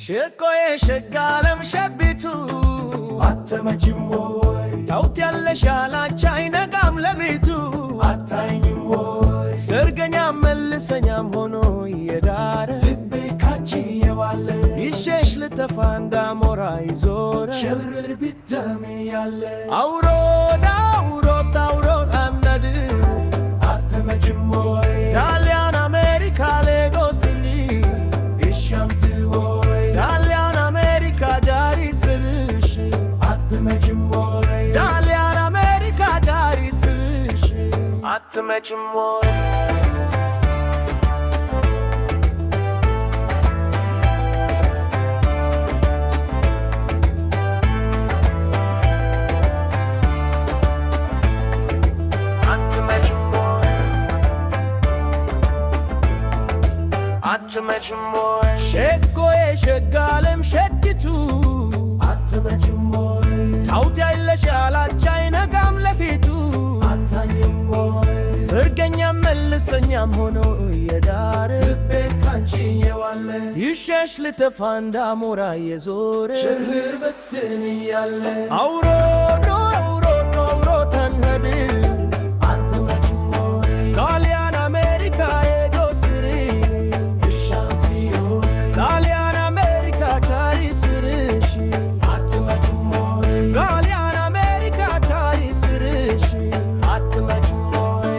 ሽቆዬ ሸጋለም ሸቢቱ አትመጭም ወይ ታውት ያለሽ ያላንቺ አይነጋም ለቤቱ አታይኝም ወይ ሰርገኛም መልሰኛም ሆኖ የዳረ ልቤ ካንቺ የዋለ ይሸሽ ልተፋ እንዳሞራ ይዞረ ሽብርር ቢደም ያለ አውሮ ዳውሮ ታውሮ አምነድ አትመጭም ወይ ጣሊያን አሜሪካ ሌጎስኒ እሻምት ወይ ጣሊያን አሜሪካ ዳሪ ስልሽ አትመጭም ወይ ጣሊያን አሜሪካ ዳሪ ስልሽ አትመጭም ወይ አትመጭም ወይ ሸጎዬ ሸጋለም ሸጊቱ አትመጭም ወይ ታውት ያለሽ ያላንቺ አይነጋም ለፊቱ አታይኝም ወይ ሰርገኛም መልሰኛም ሆኖ የዳረ ልቤ ካንቺ የዋለ ይሸሽ ልተፋ እንዳሞራ የዞረ ሽብርር ብትን ያለ አውሮ አውሮ ተንኸድ አትመጭም ወይ ጣሊያን አሜሪካ የጎስሪ እሻምት ወይ ጣሊያን አሜሪካ ቻሪ ስርሽ አትመጭም ወይ ጣሊያን አሜሪካ ቻሪ ስርሽ አትመጭም ወይ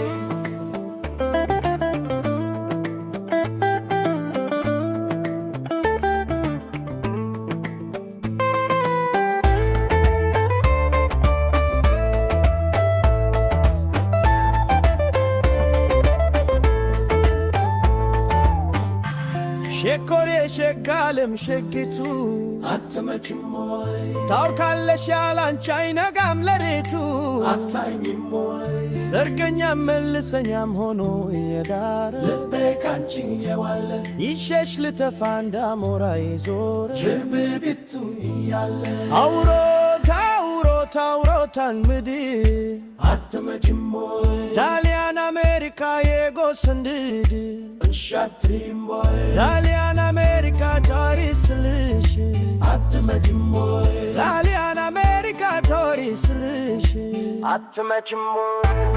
ሸኮሬ ሸጋለም ሸጊቱ አትመጭም ወይ ታውካለሽ ያላንቺ አይነጋም ለሬቱ አታይኝም ወይ ሰርገኛም መልሰኛም ሆኖ የዳረ ልቤ ካንቺ የዋለ ይሸሽ ልተፋ እንዳሞራ የዞረ ሽብርር ቢቱ ያለ አውሮ ታውሮ ታንምድ አትመጭም ወይ ጣሊያን አሜሪካ የጎስንድድ እንሻትሪም ወይ ጣሊያን አሜሪካ ታሪስልሽ አትመጭም ወይ ጣሊያን አሜሪካ ታሪስልሽ አትመጭም ወይ